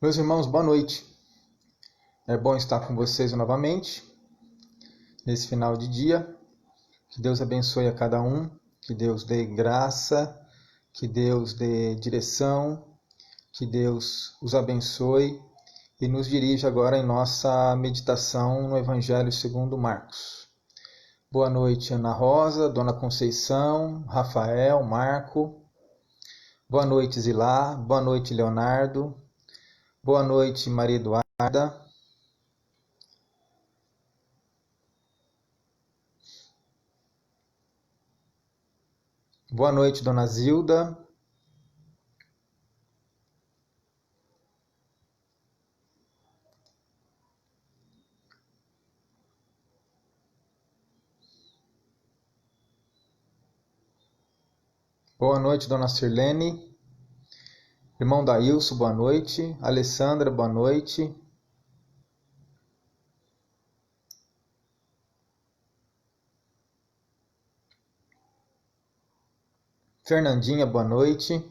Meus irmãos, boa noite. É bom estar com vocês novamente nesse final de dia. Que Deus abençoe a cada um, que Deus dê graça, que Deus dê direção, que Deus os abençoe e nos dirija agora em nossa meditação no Evangelho segundo Marcos. Boa noite, Ana Rosa, Dona Conceição, Rafael, Marco. Boa noite, Zilá. Boa noite, Leonardo. Boa noite, Maria Eduarda. Boa noite, Dona Zilda. Boa noite, Dona Sirlene. Irmão Daílson, boa noite. Alessandra, boa noite. Fernandinha, boa noite.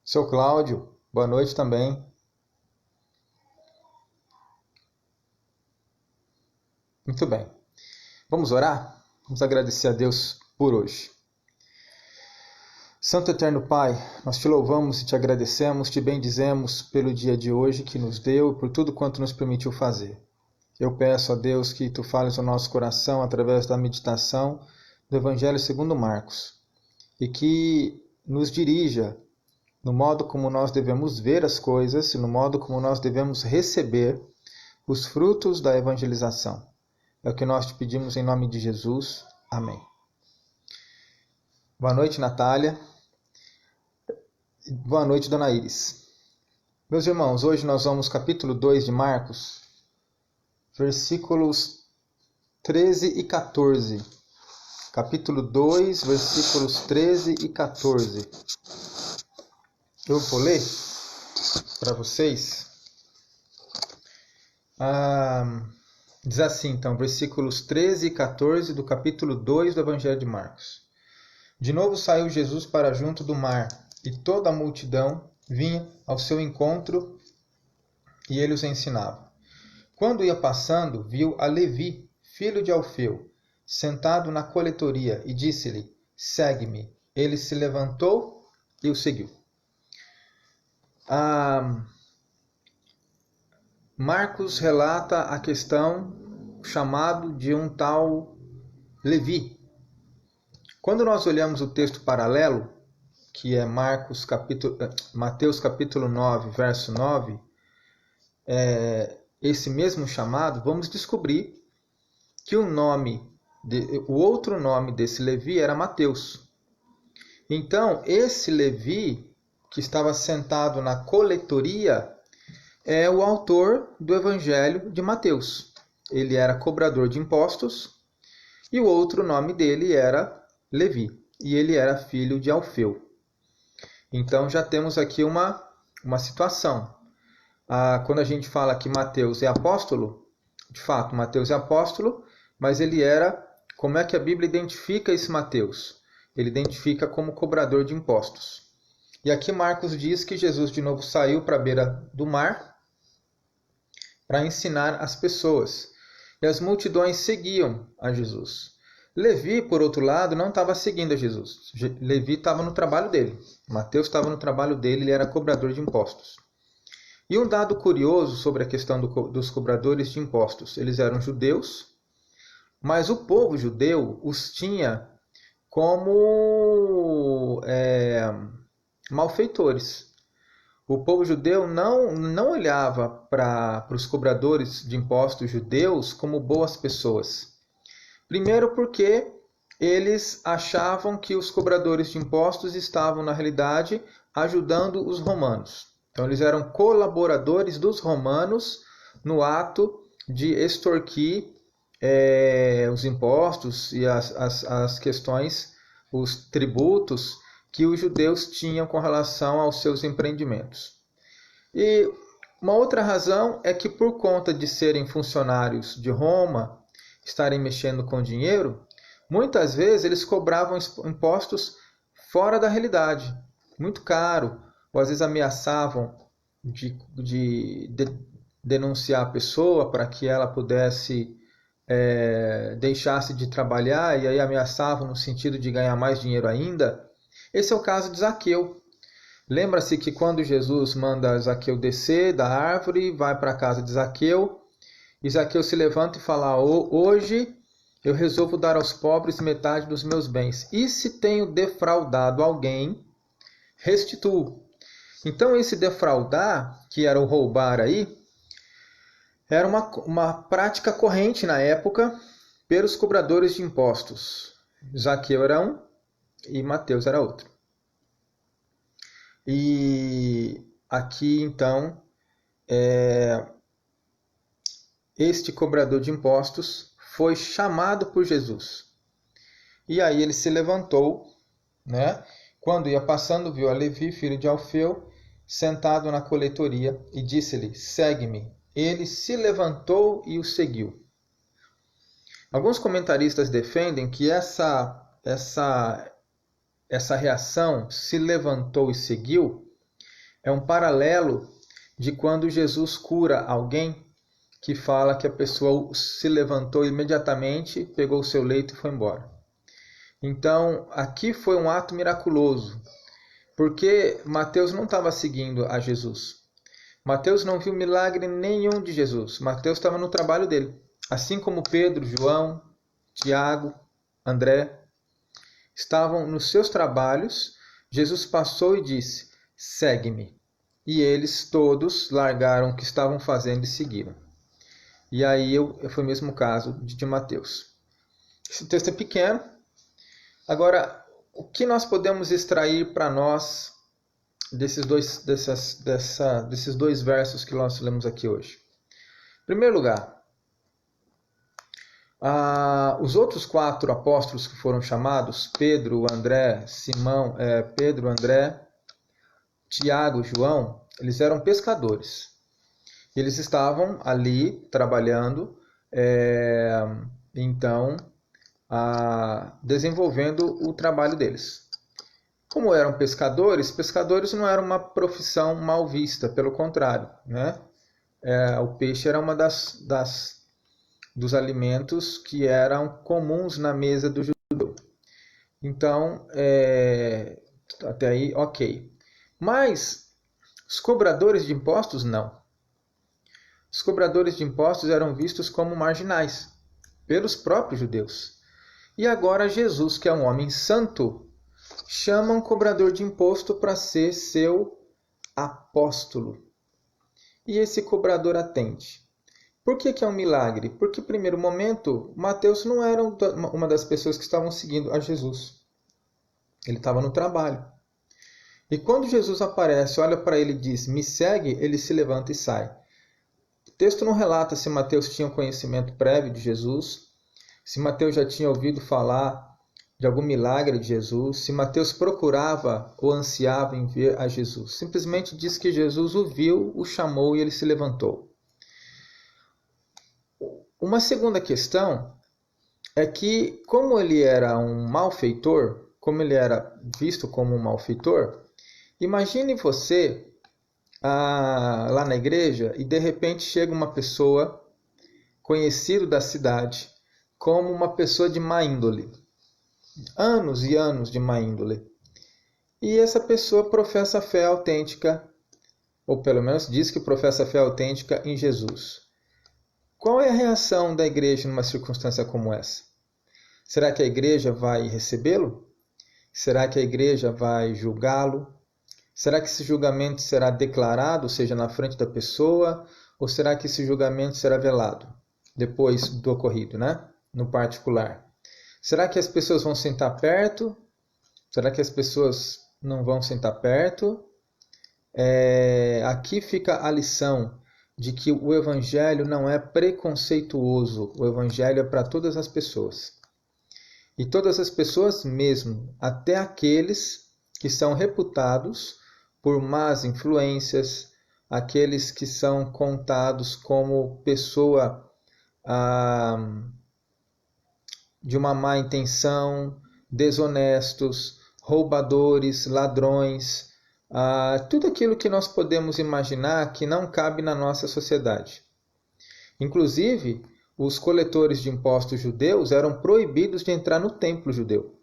Seu Cláudio, boa noite também. Muito bem. Vamos orar? Vamos agradecer a Deus por hoje. Santo Eterno Pai, nós te louvamos e te agradecemos, te bendizemos pelo dia de hoje que nos deu e por tudo quanto nos permitiu fazer. Eu peço a Deus que tu fales ao nosso coração através da meditação do Evangelho segundo Marcos e que nos dirija no modo como nós devemos ver as coisas e no modo como nós devemos receber os frutos da evangelização. É o que nós te pedimos em nome de Jesus. Amém. Boa noite, Natália. Boa noite, Dona Iris. Meus irmãos, hoje nós vamos capítulo 2 de Marcos, versículos 13 e 14. Capítulo 2, versículos 13 e 14. Eu vou ler para vocês. Diz assim, então, versículos 13 e 14 do capítulo 2 do Evangelho de Marcos. De novo saiu Jesus para junto do mar, e toda a multidão vinha ao seu encontro, e ele os ensinava. Quando ia passando, viu a Levi, filho de Alfeu, sentado na coletoria, e disse-lhe, segue-me. Ele se levantou e o seguiu. Marcos relata a questão chamado de um tal Levi. Quando nós olhamos o texto paralelo, que é Mateus capítulo 9, verso 9, esse mesmo chamado, vamos descobrir que o outro nome desse Levi era Mateus. Então, esse Levi, que estava sentado na coletoria, é o autor do Evangelho de Mateus. Ele era cobrador de impostos e o outro nome dele era Levi. E ele era filho de Alfeu. Então já temos aqui uma situação. Quando a gente fala que Mateus é apóstolo, de fato, Mateus é apóstolo, mas ele era... Como é que a Bíblia identifica esse Mateus? Ele identifica como cobrador de impostos. E aqui Marcos diz que Jesus de novo saiu para a beira do mar para ensinar as pessoas. E as multidões seguiam a Jesus. Levi, por outro lado, não estava seguindo a Jesus. Levi estava no trabalho dele. Mateus estava no trabalho dele, ele era cobrador de impostos. E um dado curioso sobre a questão dos cobradores de impostos. Eles eram judeus, mas o povo judeu os tinha como malfeitores. O povo judeu não olhava para os cobradores de impostos judeus como boas pessoas. Primeiro porque eles achavam que os cobradores de impostos estavam, na realidade, ajudando os romanos. Então eles eram colaboradores dos romanos no ato de extorquir os impostos e as questões, os tributos que os judeus tinham com relação aos seus empreendimentos. E uma outra razão é que, por conta de serem funcionários de Roma, estarem mexendo com dinheiro, muitas vezes eles cobravam impostos fora da realidade, muito caro, ou às vezes ameaçavam de denunciar a pessoa para que ela pudesse deixasse de trabalhar, e aí ameaçavam no sentido de ganhar mais dinheiro ainda. Esse é o caso de Zaqueu. Lembra-se que quando Jesus manda Zaqueu descer da árvore, vai para a casa de Zaqueu, e Zaqueu se levanta e fala: hoje eu resolvo dar aos pobres metade dos meus bens, e se tenho defraudado alguém, restituo. Então esse defraudar, que era o roubar aí, era uma prática corrente na época pelos cobradores de impostos. Zaqueu era um e Mateus era outro. E aqui então, este cobrador de impostos foi chamado por Jesus. E aí ele se levantou, né? Quando ia passando, viu a Levi, filho de Alfeu, sentado na coletoria, e disse-lhe: segue-me. Ele se levantou e o seguiu. Alguns comentaristas defendem que essa reação, se levantou e seguiu, é um paralelo de quando Jesus cura alguém, que fala que a pessoa se levantou imediatamente, pegou o seu leito e foi embora. Então, aqui foi um ato miraculoso, porque Mateus não estava seguindo a Jesus. Mateus não viu milagre nenhum de Jesus. Mateus estava no trabalho dele. Assim como Pedro, João, Tiago, André estavam nos seus trabalhos, Jesus passou e disse: segue-me. E eles todos largaram o que estavam fazendo e seguiram. E aí foi o mesmo caso de Mateus. Esse texto é pequeno. Agora, o que nós podemos extrair para nós desses dois versos que nós lemos aqui hoje? Em primeiro lugar, os outros 4 apóstolos que foram chamados, Pedro, André, Tiago, João, eles eram pescadores. Eles estavam ali trabalhando, desenvolvendo o trabalho deles. Como eram pescadores, pescadores não era uma profissão mal vista, pelo contrário, né? O peixe era uma dos alimentos que eram comuns na mesa do judeu. Então, até aí, ok. Mas os cobradores de impostos, não. Os cobradores de impostos eram vistos como marginais pelos próprios judeus. E agora Jesus, que é um homem santo, chama um cobrador de imposto para ser seu apóstolo. E esse cobrador atende. Por que é um milagre? Porque, no primeiro momento, Mateus não era uma das pessoas que estavam seguindo a Jesus. Ele estava no trabalho. E quando Jesus aparece, olha para ele e diz: me segue, ele se levanta e sai. O texto não relata se Mateus tinha conhecimento prévio de Jesus, se Mateus já tinha ouvido falar de algum milagre de Jesus, se Mateus procurava ou ansiava em ver a Jesus. Simplesmente diz que Jesus o viu, o chamou e ele se levantou. Uma segunda questão é que, como ele era um malfeitor, como ele era visto como um malfeitor, imagine você lá na igreja e de repente chega uma pessoa conhecida da cidade como uma pessoa de má índole. Anos e anos de má índole. E essa pessoa professa fé autêntica, ou pelo menos diz que professa fé autêntica em Jesus. Qual é a reação da igreja numa circunstância como essa? Será que a igreja vai recebê-lo? Será que a igreja vai julgá-lo? Será que esse julgamento será declarado, ou seja, na frente da pessoa? Ou será que esse julgamento será velado depois do ocorrido, né? No particular? Será que as pessoas vão sentar perto? Será que as pessoas não vão sentar perto? Aqui fica a lição de que o Evangelho não é preconceituoso. O Evangelho é para todas as pessoas. E todas as pessoas mesmo, até aqueles que são reputados por más influências, aqueles que são contados como pessoa de uma má intenção, desonestos, roubadores, ladrões, tudo aquilo que nós podemos imaginar que não cabe na nossa sociedade. Inclusive, os coletores de impostos judeus eram proibidos de entrar no templo judeu,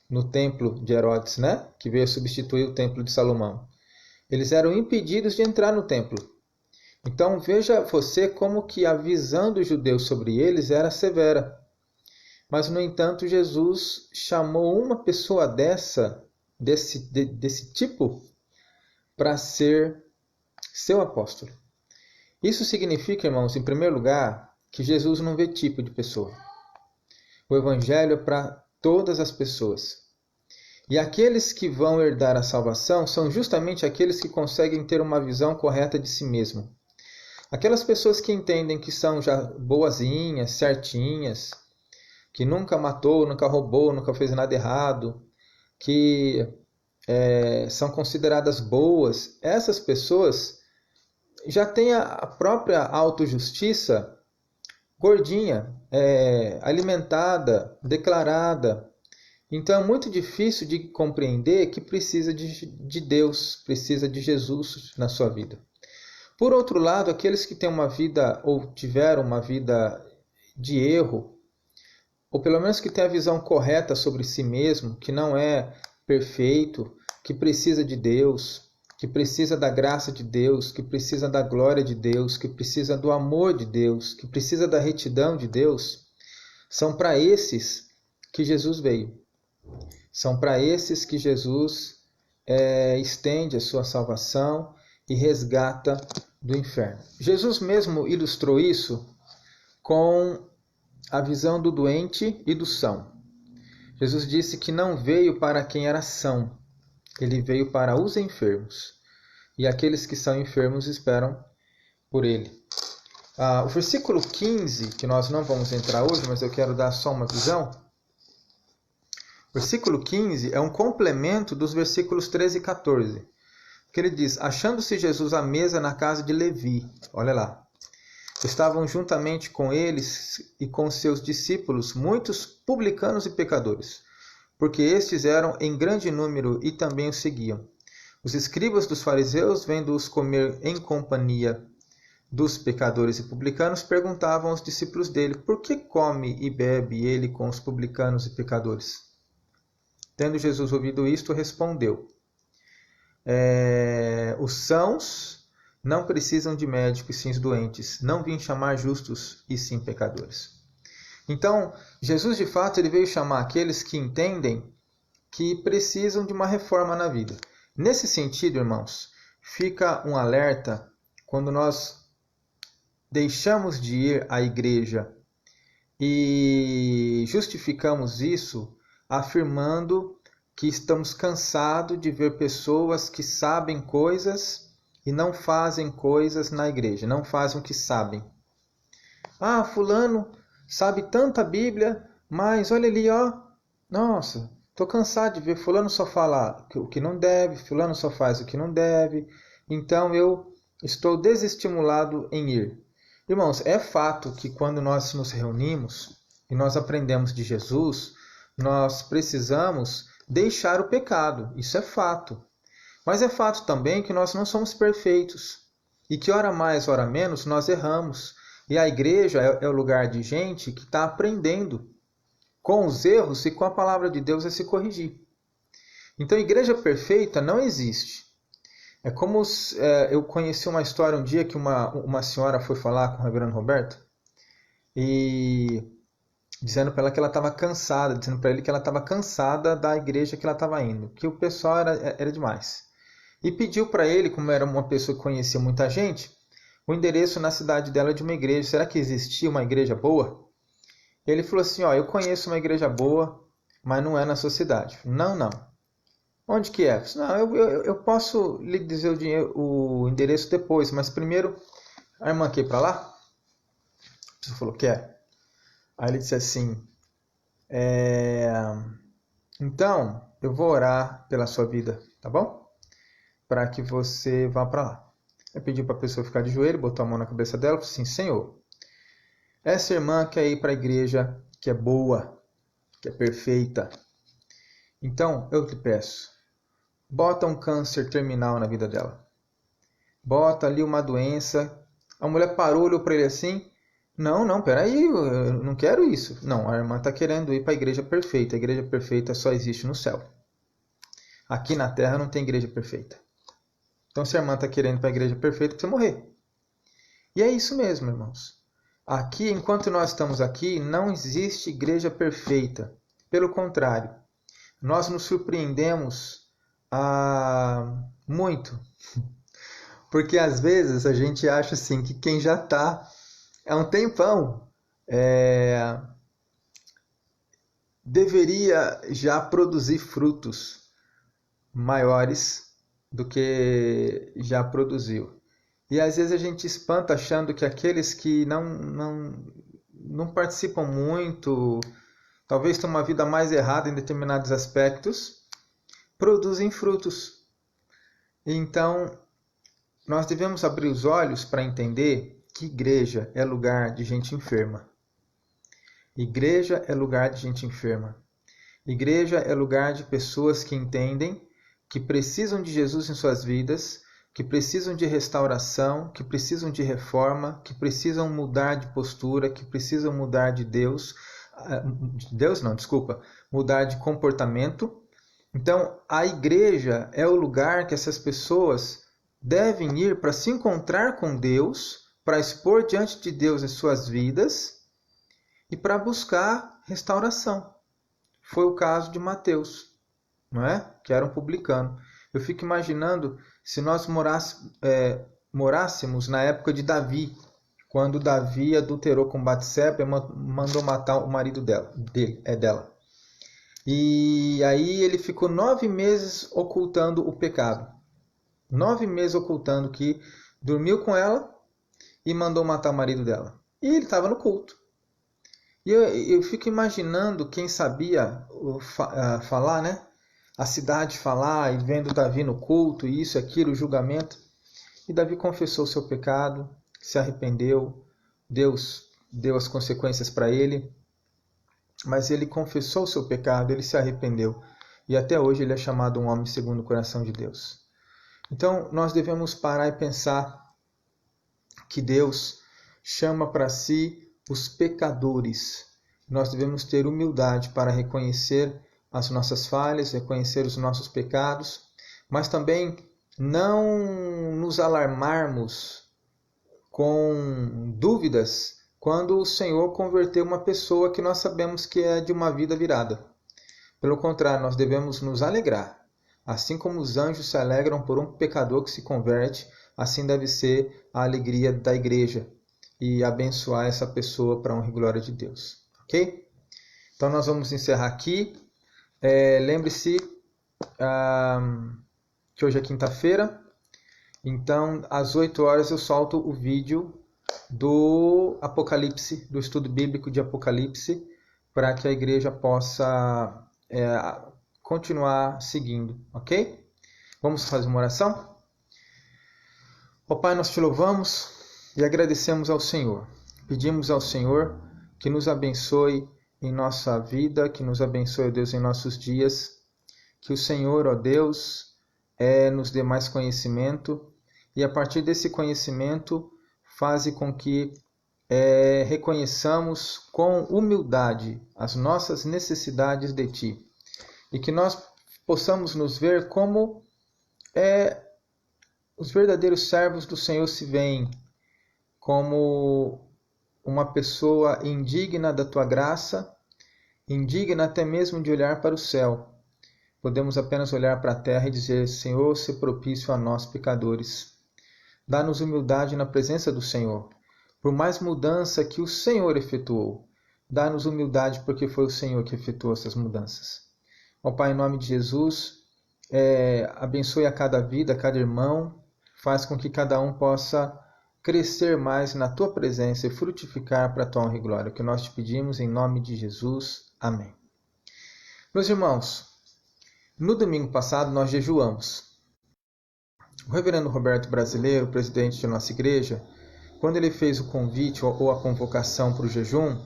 no templo de Herodes, né? Que veio substituir o templo de Salomão. Eles eram impedidos de entrar no templo. Então veja você como que a visão dos judeus sobre eles era severa. Mas, no entanto, Jesus chamou uma pessoa desse tipo, para ser seu apóstolo. Isso significa, irmãos, em primeiro lugar, que Jesus não vê tipo de pessoa. O Evangelho é para todas as pessoas. E aqueles que vão herdar a salvação são justamente aqueles que conseguem ter uma visão correta de si mesmo. Aquelas pessoas que entendem que são já boazinhas, certinhas, que nunca matou, nunca roubou, nunca fez nada errado, que são consideradas boas, essas pessoas já têm a própria autojustiça gordinha, alimentada, declarada. Então é muito difícil de compreender que precisa de Deus, precisa de Jesus na sua vida. Por outro lado, aqueles que têm uma vida ou tiveram uma vida de erro, ou pelo menos que tem a visão correta sobre si mesmo, que não é perfeito, que precisa de Deus, que precisa da graça de Deus, que precisa da glória de Deus, que precisa do amor de Deus, que precisa da retidão de Deus, são para esses que Jesus veio. São para esses que Jesus estende a sua salvação e resgata do inferno. Jesus mesmo ilustrou isso com a visão do doente e do são. Jesus disse que não veio para quem era são, ele veio para os enfermos. E aqueles que são enfermos esperam por ele. O versículo 15, que nós não vamos entrar hoje, mas eu quero dar só uma visão. O versículo 15 é um complemento dos versículos 13 e 14. Que ele diz: achando-se Jesus à mesa na casa de Levi. Olha lá. Estavam juntamente com eles e com seus discípulos muitos publicanos e pecadores, porque estes eram em grande número e também o seguiam. Os escribas dos fariseus, vendo-os comer em companhia dos pecadores e publicanos, perguntavam aos discípulos dele: por que come e bebe ele com os publicanos e pecadores? Tendo Jesus ouvido isto, respondeu: os sãos não precisam de médico e sim os doentes. Não vim chamar justos e sim pecadores. Então, Jesus de fato ele veio chamar aqueles que entendem que precisam de uma reforma na vida. Nesse sentido, irmãos, fica um alerta quando nós deixamos de ir à igreja e justificamos isso afirmando que estamos cansados de ver pessoas que sabem coisas e não fazem coisas na igreja, não fazem o que sabem. Fulano sabe tanta Bíblia, mas olha ali, nossa, estou cansado de ver, fulano só fala o que não deve, fulano só faz o que não deve, então eu estou desestimulado em ir. Irmãos, é fato que quando nós nos reunimos e nós aprendemos de Jesus, nós precisamos deixar o pecado, isso é fato. Mas é fato também que nós não somos perfeitos e que hora mais, hora menos, nós erramos. E a igreja é o lugar de gente que está aprendendo com os erros e com a palavra de Deus a se corrigir. Então, igreja perfeita não existe. É como eu conheci uma história um dia que uma senhora foi falar com o reverendo Roberto e dizendo para ela que ela estava cansada, dizendo para ele que ela estava cansada da igreja que ela estava indo, que o pessoal era demais. E pediu para ele, como era uma pessoa que conhecia muita gente, o endereço na cidade dela de uma igreja. Será que existia uma igreja boa? Ele falou assim, eu conheço uma igreja boa, mas não é na sua cidade. Não. Onde que é? Não, eu posso lhe dizer o endereço depois, mas primeiro a irmã quer ir para lá? A pessoa falou, quer. Aí ele disse assim, então eu vou orar pela sua vida, tá bom? Para que você vá para lá. Aí pediu para a pessoa ficar de joelho, botou a mão na cabeça dela e falou assim, Senhor, essa irmã quer ir para a igreja que é boa, que é perfeita. Então, eu te peço, bota um câncer terminal na vida dela. Bota ali uma doença. A mulher parou, olhou para ele assim. Não, peraí, eu não quero isso. Não, a irmã está querendo ir para a igreja perfeita. A igreja perfeita só existe no céu. Aqui na terra não tem igreja perfeita. Então, se a irmã está querendo ir para a igreja perfeita, precisa morrer. E é isso mesmo, irmãos. Aqui, enquanto nós estamos aqui, não existe igreja perfeita. Pelo contrário, nós nos surpreendemos muito. Porque às vezes a gente acha assim que quem já está há um tempão deveria já produzir frutos maiores do que já produziu. E às vezes a gente espanta achando que aqueles que não participam muito, talvez tenham uma vida mais errada em determinados aspectos, produzem frutos. Então, nós devemos abrir os olhos para entender que igreja é lugar de gente enferma. Igreja é lugar de gente enferma. Igreja é lugar de pessoas que entendem que precisam de Jesus em suas vidas, que precisam de restauração, que precisam de reforma, que precisam mudar de postura, que precisam mudar de mudar de comportamento. Então, a igreja é o lugar que essas pessoas devem ir para se encontrar com Deus, para expor diante de Deus as suas vidas e para buscar restauração. Foi o caso de Mateus, não é? Que era um publicano. Eu fico imaginando se nós morássemos na época de Davi, quando Davi adulterou com Batseba e mandou matar o marido dela. E aí ele ficou 9 meses ocultando o pecado. 9 meses ocultando que dormiu com ela e mandou matar o marido dela. E ele estava no culto. E eu fico imaginando quem sabia falar, né? A cidade falar e vendo Davi no culto, isso, aquilo, o julgamento. E Davi confessou o seu pecado, se arrependeu, Deus deu as consequências para ele, mas ele confessou o seu pecado, ele se arrependeu. E até hoje ele é chamado um homem segundo o coração de Deus. Então nós devemos parar e pensar que Deus chama para si os pecadores. Nós devemos ter humildade para reconhecer as nossas falhas, reconhecer os nossos pecados, mas também não nos alarmarmos com dúvidas quando o Senhor converteu uma pessoa que nós sabemos que é de uma vida virada. Pelo contrário, nós devemos nos alegrar. Assim como os anjos se alegram por um pecador que se converte, assim deve ser a alegria da igreja e abençoar essa pessoa para a honra e glória de Deus. Ok? Então nós vamos encerrar aqui. Lembre-se que hoje é quinta-feira, então às 8 horas eu solto o vídeo do Apocalipse, do estudo bíblico de Apocalipse, para que a igreja possa continuar seguindo, ok? Vamos fazer uma oração? Ó Pai, nós te louvamos e agradecemos ao Senhor. Pedimos ao Senhor que nos abençoe em nossa vida, que nos abençoe, ó Deus, em nossos dias, que o Senhor, ó Deus, nos dê mais conhecimento e a partir desse conhecimento faze com que reconheçamos com humildade as nossas necessidades de Ti e que nós possamos nos ver como os verdadeiros servos do Senhor se veem, como uma pessoa indigna da Tua graça, indigna até mesmo de olhar para o céu. Podemos apenas olhar para a terra e dizer: Senhor, se propício a nós, pecadores. Dá-nos humildade na presença do Senhor. Por mais mudança que o Senhor efetuou, dá-nos humildade porque foi o Senhor que efetuou essas mudanças. Ó Pai, em nome de Jesus, abençoe a cada vida, a cada irmão, faz com que cada um possa crescer mais na Tua presença e frutificar para a Tua honra e glória. O que nós te pedimos em nome de Jesus. Amém. Meus irmãos, no domingo passado nós jejuamos. O reverendo Roberto Brasileiro, presidente de nossa igreja, quando ele fez o convite ou a convocação para o jejum,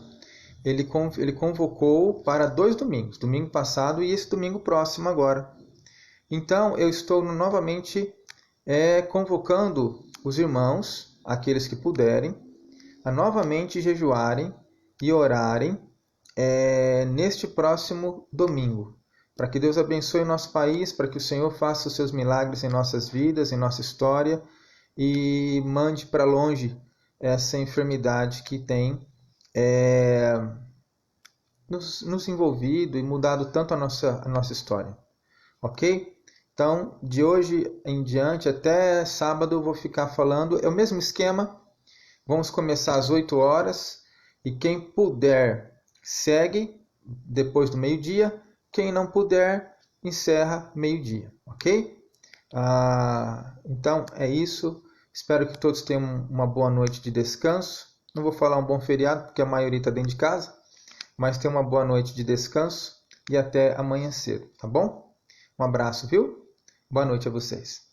ele convocou para 2 domingos, domingo passado e esse domingo próximo agora. Então, eu estou novamente convocando os irmãos, aqueles que puderem, a novamente jejuarem e orarem neste próximo domingo, para que Deus abençoe o nosso país, para que o Senhor faça os seus milagres em nossas vidas, em nossa história, e mande para longe essa enfermidade que tem nos envolvido e mudado tanto a nossa história. Ok? Então, de hoje em diante, até sábado, eu vou ficar falando. É o mesmo esquema. Vamos começar às 8 horas. E quem puder, segue depois do meio-dia. Quem não puder, encerra meio-dia. Ok? Então, é isso. Espero que todos tenham uma boa noite de descanso. Não vou falar um bom feriado, porque a maioria está dentro de casa. Mas tenham uma boa noite de descanso. E até amanhã cedo, tá bom? Um abraço, viu? Boa noite a vocês.